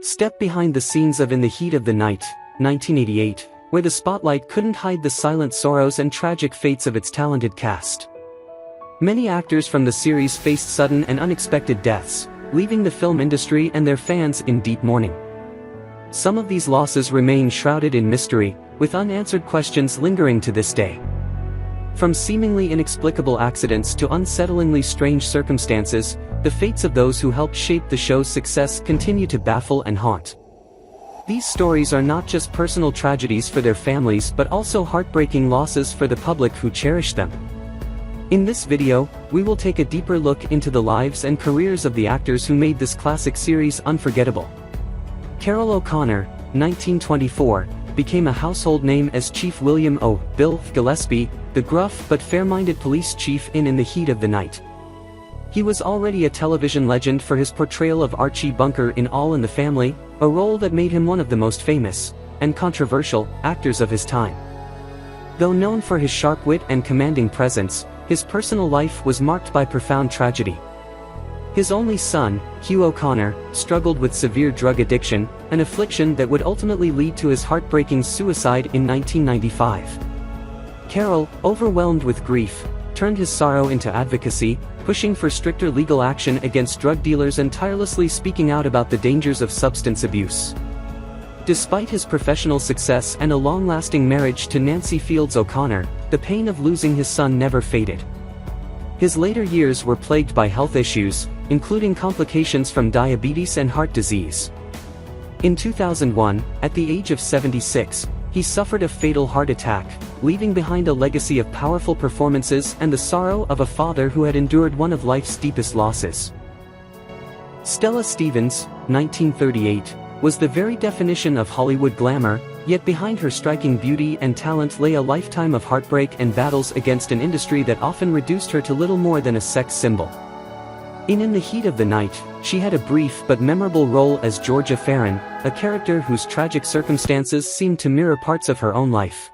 Step behind the scenes of In the Heat of the Night, 1988, where the spotlight couldn't hide the silent sorrows and tragic fates of its talented cast. Many actors from the series faced sudden and unexpected deaths, leaving the film industry and their fans in deep mourning. Some of these losses remain shrouded in mystery, with unanswered questions lingering to this day. From seemingly inexplicable accidents to unsettlingly strange circumstances, the fates of those who helped shape the show's success continue to baffle and haunt. These stories are not just personal tragedies for their families but also heartbreaking losses for the public who cherish them. In this video, we will take a deeper look into the lives and careers of the actors who made this classic series unforgettable. Carroll O'Connor, 1924, became a household name as Chief William O. Bill Gillespie, the gruff but fair-minded police chief in the Heat of the Night. He was already a television legend for his portrayal of Archie Bunker in All in the Family, a role that made him one of the most famous, and controversial, actors of his time. Though known for his sharp wit and commanding presence, his personal life was marked by profound tragedy. His only son, Hugh O'Connor, struggled with severe drug addiction, an affliction that would ultimately lead to his heartbreaking suicide in 1995. Carroll, overwhelmed with grief, turned his sorrow into advocacy, pushing for stricter legal action against drug dealers and tirelessly speaking out about the dangers of substance abuse. Despite his professional success and a long-lasting marriage to Nancy Fields O'Connor, the pain of losing his son never faded. His later years were plagued by health issues, including complications from diabetes and heart disease. In 2001, at the age of 76, he suffered a fatal heart attack, leaving behind a legacy of powerful performances and the sorrow of a father who had endured one of life's deepest losses. Stella Stevens, 1938, was the very definition of Hollywood glamour, yet behind her striking beauty and talent lay a lifetime of heartbreak and battles against an industry that often reduced her to little more than a sex symbol. In the Heat of the Night, she had a brief but memorable role as Georgia Farron, a character whose tragic circumstances seemed to mirror parts of her own life.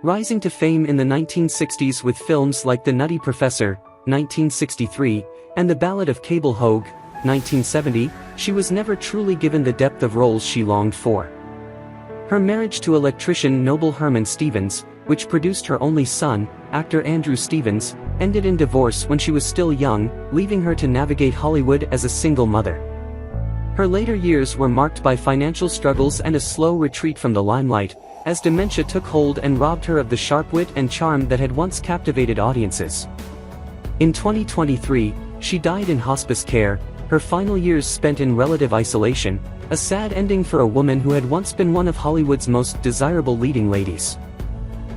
Rising to fame in the 1960s with films like The Nutty Professor, 1963, and The Ballad of Cable Hogue, 1970, she was never truly given the depth of roles she longed for. Her marriage to electrician Noble Herman Stevens, which produced her only son, actor Andrew Stevens, ended in divorce when she was still young, leaving her to navigate Hollywood as a single mother. Her later years were marked by financial struggles and a slow retreat from the limelight, as dementia took hold and robbed her of the sharp wit and charm that had once captivated audiences. In 2023, she died in hospice care, her final years spent in relative isolation, a sad ending for a woman who had once been one of Hollywood's most desirable leading ladies.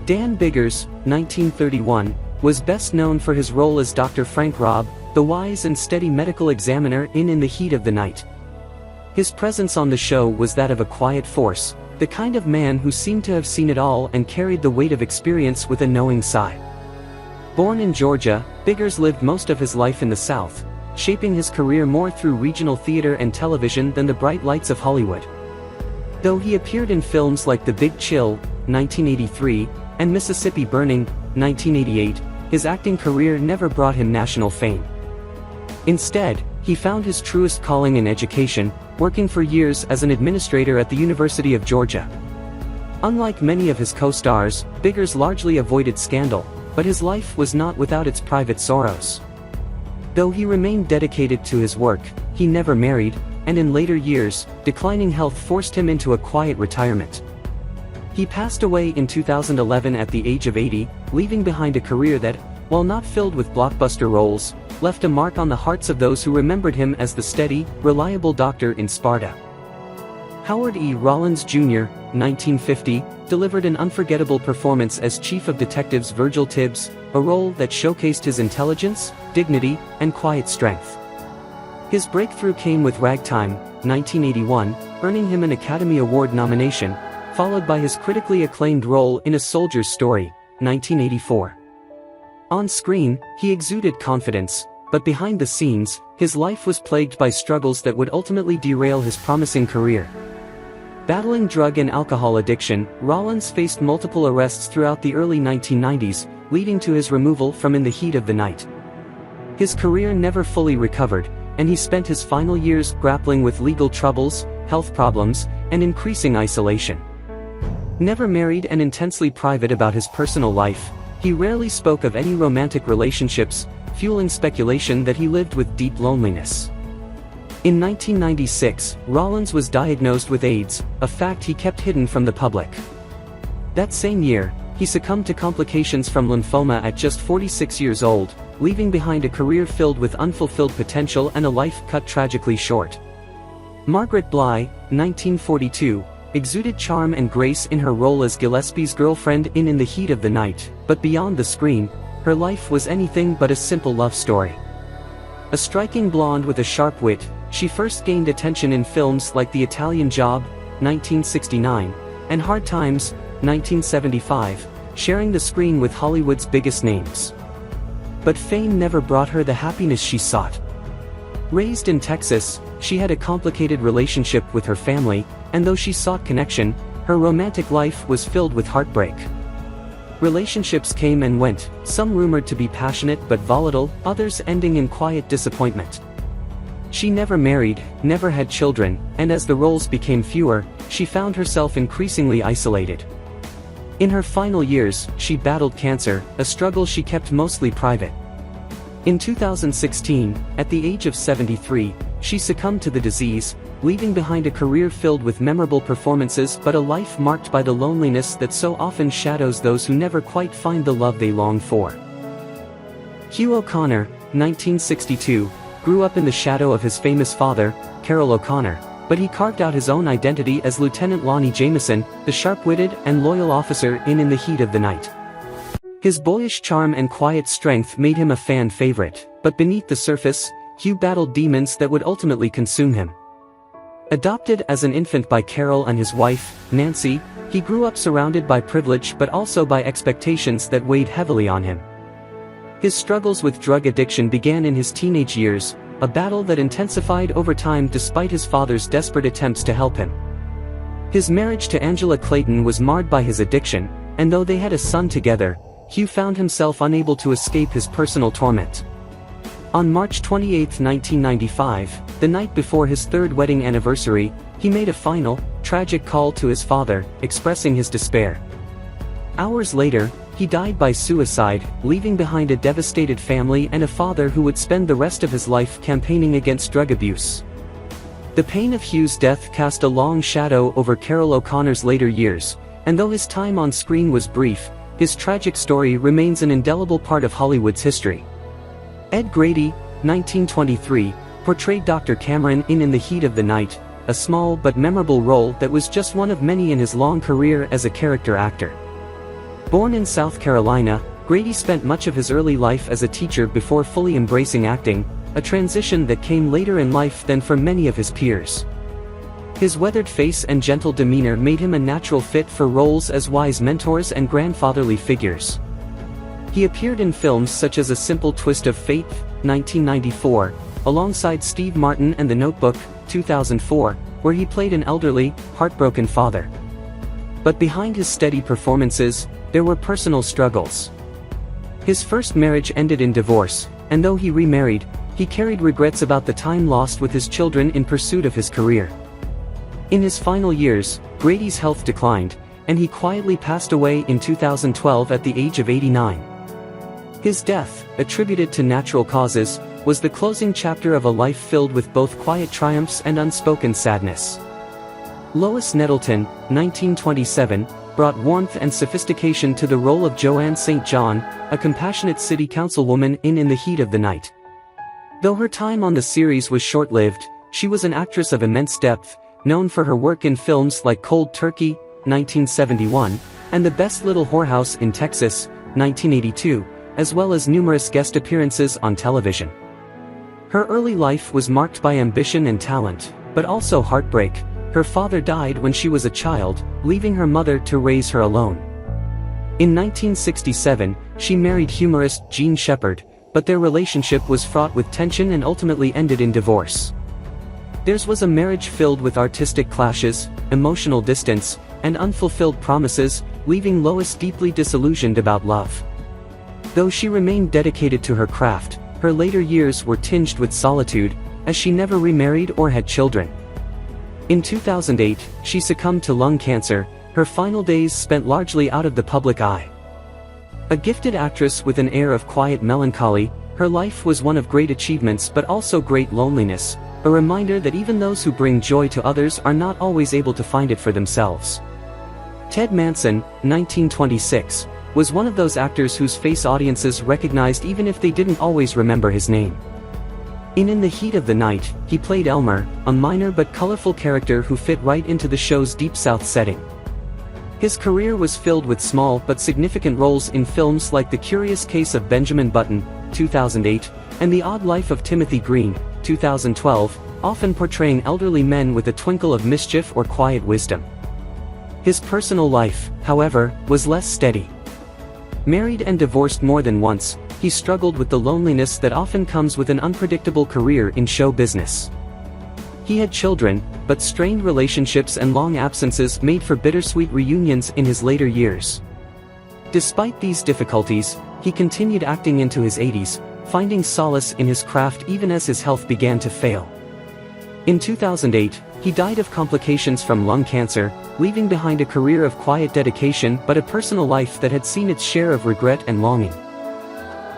Dan Biggers, 1931, was best known for his role as Dr. Frank Robb, the wise and steady medical examiner in the Heat of the Night. His presence on the show was that of a quiet force, the kind of man who seemed to have seen it all and carried the weight of experience with a knowing sigh. Born in Georgia, Biggers lived most of his life in the South, shaping his career more through regional theater and television than the bright lights of Hollywood. Though he appeared in films like The Big Chill, 1983, and Mississippi Burning, 1988, his acting career never brought him national fame. Instead, he found his truest calling in education, working for years as an administrator at the University of Georgia. Unlike many of his co-stars, Biggers largely avoided scandal, but his life was not without its private sorrows. Though he remained dedicated to his work, he never married, and in later years, declining health forced him into a quiet retirement. He passed away in 2011 at the age of 80, leaving behind a career that, while not filled with blockbuster roles, left a mark on the hearts of those who remembered him as the steady, reliable doctor in Sparta. Howard E. Rollins Jr., 1950, delivered an unforgettable performance as Chief of Detectives Virgil Tibbs, a role that showcased his intelligence, dignity, and quiet strength. His breakthrough came with Ragtime, 1981, earning him an Academy Award nomination, followed by his critically acclaimed role in A Soldier's Story, 1984. On screen, he exuded confidence, but behind the scenes, his life was plagued by struggles that would ultimately derail his promising career. Battling drug and alcohol addiction, Rollins faced multiple arrests throughout the early 1990s, leading to his removal from In the Heat of the Night. His career never fully recovered, and he spent his final years grappling with legal troubles, health problems, and increasing isolation. Never married and intensely private about his personal life, he rarely spoke of any romantic relationships, fueling speculation that he lived with deep loneliness. In 1996, Rollins was diagnosed with AIDS, a fact he kept hidden from the public. That same year, he succumbed to complications from lymphoma at just 46 years old, leaving behind a career filled with unfulfilled potential and a life cut tragically short. Margaret Bly, 1942, exuded charm and grace in her role as Gillespie's girlfriend in the Heat of the Night, but beyond the screen, her life was anything but a simple love story. A striking blonde with a sharp wit, she first gained attention in films like The Italian Job, 1969, and Hard Times, 1975, sharing the screen with Hollywood's biggest names. But fame never brought her the happiness she sought. Raised in Texas, she had a complicated relationship with her family, and though she sought connection, her romantic life was filled with heartbreak. Relationships came and went, some rumored to be passionate but volatile, others ending in quiet disappointment. She never married, never had children, and as the roles became fewer, she found herself increasingly isolated. In her final years, she battled cancer, a struggle she kept mostly private. In 2016, at the age of 73, she succumbed to the disease, leaving behind a career filled with memorable performances but a life marked by the loneliness that so often shadows those who never quite find the love they long for. Hugh O'Connor, 1962, grew up in the shadow of his famous father, Carroll O'Connor, but he carved out his own identity as Lieutenant Lonnie Jameson, the sharp-witted and loyal officer in the Heat of the Night. His boyish charm and quiet strength made him a fan favorite, but beneath the surface, Hugh battled demons that would ultimately consume him. Adopted as an infant by Carroll and his wife, Nancy, he grew up surrounded by privilege but also by expectations that weighed heavily on him. His struggles with drug addiction began in his teenage years, a battle that intensified over time despite his father's desperate attempts to help him. His marriage to Angela Clayton was marred by his addiction, and though they had a son together, Hugh found himself unable to escape his personal torment. On March 28, 1995, the night before his third wedding anniversary, he made a final, tragic call to his father, expressing his despair. Hours later, he died by suicide, leaving behind a devastated family and a father who would spend the rest of his life campaigning against drug abuse. The pain of Hugh's death cast a long shadow over Carroll O'Connor's later years, and though his time on screen was brief, his tragic story remains an indelible part of Hollywood's history. Ed Grady, 1923, portrayed Dr. Cameron in the Heat of the Night, a small but memorable role that was just one of many in his long career as a character actor. Born in South Carolina, Grady spent much of his early life as a teacher before fully embracing acting, a transition that came later in life than for many of his peers. His weathered face and gentle demeanor made him a natural fit for roles as wise mentors and grandfatherly figures. He appeared in films such as A Simple Twist of Fate, 1994, alongside Steve Martin and The Notebook, 2004, where he played an elderly, heartbroken father. But behind his steady performances, there were personal struggles. His first marriage ended in divorce, and though he remarried, he carried regrets about the time lost with his children in pursuit of his career. In his final years, Grady's health declined, and he quietly passed away in 2012 at the age of 89. His death, attributed to natural causes, was the closing chapter of a life filled with both quiet triumphs and unspoken sadness. Lois Nettleton, 1927, brought warmth and sophistication to the role of Joanne St. John, a compassionate city councilwoman in The Heat of the Night. Though her time on the series was short-lived, she was an actress of immense depth, known for her work in films like Cold Turkey, 1971, and The Best Little Whorehouse in Texas, 1982, as well as numerous guest appearances on television. Her early life was marked by ambition and talent, but also heartbreak. Her father died when she was a child, leaving her mother to raise her alone. In 1967, she married humorist Gene Shepard, but their relationship was fraught with tension and ultimately ended in divorce. Theirs was a marriage filled with artistic clashes, emotional distance, and unfulfilled promises, leaving Lois deeply disillusioned about love. Though she remained dedicated to her craft, her later years were tinged with solitude, as she never remarried or had children. In 2008, she succumbed to lung cancer, her final days spent largely out of the public eye. A gifted actress with an air of quiet melancholy, her life was one of great achievements but also great loneliness, a reminder that even those who bring joy to others are not always able to find it for themselves. Ted Manson, 1926, was one of those actors whose face audiences recognized even if they didn't always remember his name. In the Heat of the Night, he played Elmer, a minor but colorful character who fit right into the show's Deep South setting. His career was filled with small but significant roles in films like The Curious Case of Benjamin Button, 2008, and The Odd Life of Timothy Green, 2012, often portraying elderly men with a twinkle of mischief or quiet wisdom. His personal life, however, was less steady. Married and divorced more than once, he struggled with the loneliness that often comes with an unpredictable career in show business. He had children, but strained relationships and long absences made for bittersweet reunions in his later years. Despite these difficulties, he continued acting into his 80s, finding solace in his craft even as his health began to fail. In 2008, he died of complications from lung cancer, leaving behind a career of quiet dedication but a personal life that had seen its share of regret and longing.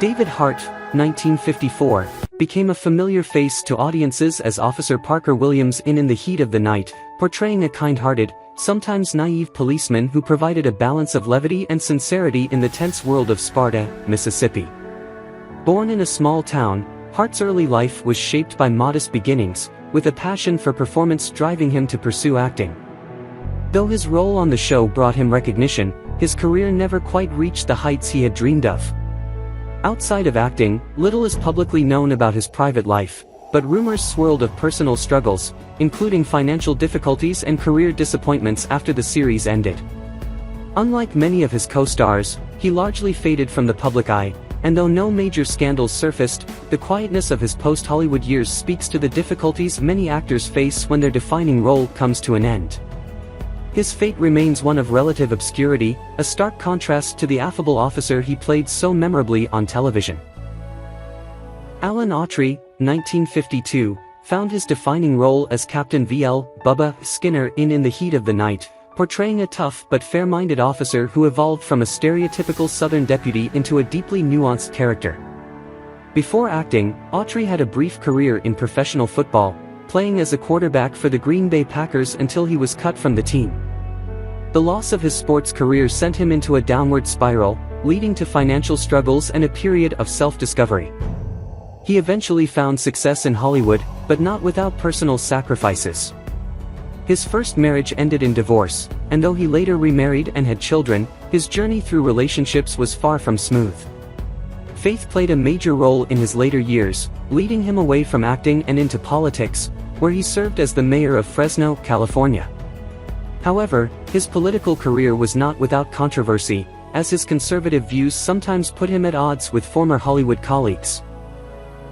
David Hart, 1954, became a familiar face to audiences as Officer Parker Williams in The Heat of the Night, portraying a kind-hearted, sometimes naive policeman who provided a balance of levity and sincerity in the tense world of Sparta, Mississippi. Born in a small town, Hart's early life was shaped by modest beginnings, with a passion for performance driving him to pursue acting. Though his role on the show brought him recognition, his career never quite reached the heights he had dreamed of. Outside of acting, little is publicly known about his private life, but rumors swirled of personal struggles, including financial difficulties and career disappointments after the series ended. Unlike many of his co-stars, he largely faded from the public eye, and though no major scandals surfaced, the quietness of his post-Hollywood years speaks to the difficulties many actors face when their defining role comes to an end. His fate remains one of relative obscurity, a stark contrast to the affable officer he played so memorably on television. Alan Autrey, 1952, found his defining role as Captain V.L. Bubba Skinner in The Heat of the Night, portraying a tough but fair-minded officer who evolved from a stereotypical Southern deputy into a deeply nuanced character. Before acting, Autrey had a brief career in professional football, playing as a quarterback for the Green Bay Packers until he was cut from the team. The loss of his sports career sent him into a downward spiral, leading to financial struggles and a period of self-discovery. He eventually found success in Hollywood, but not without personal sacrifices. His first marriage ended in divorce, and though he later remarried and had children, his journey through relationships was far from smooth. Faith played a major role in his later years, leading him away from acting and into politics, where he served as the mayor of Fresno, California. However, his political career was not without controversy, as his conservative views sometimes put him at odds with former Hollywood colleagues.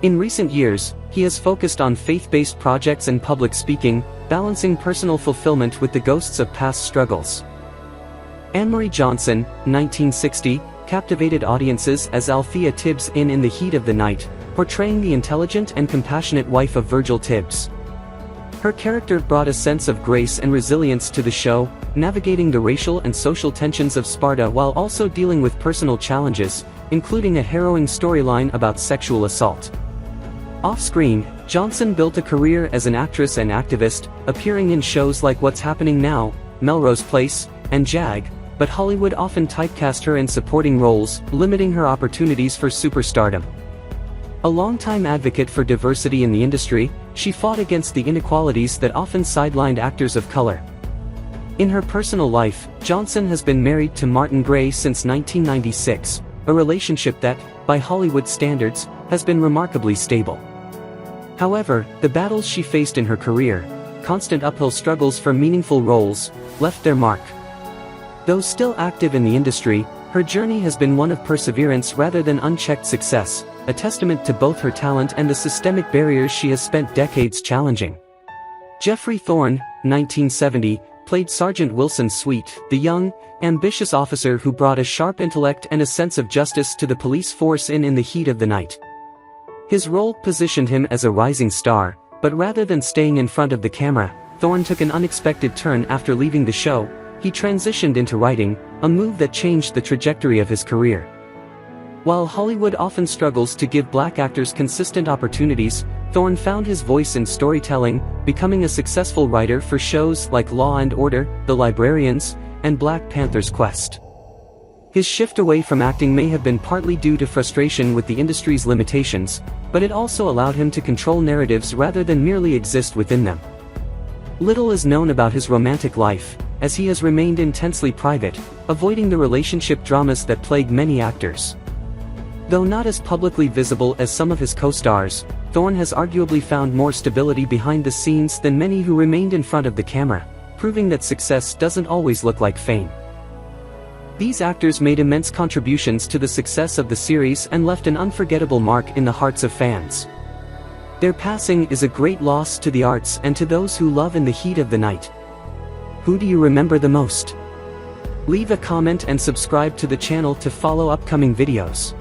In recent years, he has focused on faith-based projects and public speaking, balancing personal fulfillment with the ghosts of past struggles. Anne-Marie Johnson, 1960, captivated audiences as Althea Tibbs in The Heat of the Night, portraying the intelligent and compassionate wife of Virgil Tibbs. Her character brought a sense of grace and resilience to the show, navigating the racial and social tensions of Sparta while also dealing with personal challenges, including a harrowing storyline about sexual assault. Off-screen, Johnson built a career as an actress and activist, appearing in shows like What's Happening Now, Melrose Place, and JAG, but Hollywood often typecast her in supporting roles, limiting her opportunities for superstardom. A longtime advocate for diversity in the industry, she fought against the inequalities that often sidelined actors of color. In her personal life, Johnson has been married to Martin Gray since 1996, a relationship that, by Hollywood standards, has been remarkably stable. However, the battles she faced in her career, constant uphill struggles for meaningful roles, left their mark. Though still active in the industry, her journey has been one of perseverance rather than unchecked success, a testament to both her talent and the systemic barriers she has spent decades challenging. Jeffrey Thorne, 1970, played Sergeant Wilson Sweet, the young, ambitious officer who brought a sharp intellect and a sense of justice to the police force in The Heat of the Night. His role positioned him as a rising star, But rather than staying in front of the camera, Thorne took an unexpected turn after leaving the show. He transitioned into writing, a move that changed the trajectory of his career. While Hollywood often struggles to give black actors consistent opportunities, Thorne found his voice in storytelling, becoming a successful writer for shows like Law and Order, The Librarians, and Black Panther's Quest. His shift away from acting may have been partly due to frustration with the industry's limitations, but it also allowed him to control narratives rather than merely exist within them. Little is known about his romantic life, as he has remained intensely private, avoiding the relationship dramas that plague many actors. Though not as publicly visible as some of his co-stars, Thorne has arguably found more stability behind the scenes than many who remained in front of the camera, proving that success doesn't always look like fame. These actors made immense contributions to the success of the series and left an unforgettable mark in the hearts of fans. Their passing is a great loss to the arts and to those who love In the Heat of the Night. Who do you remember the most? Leave a comment and subscribe to the channel to follow upcoming videos.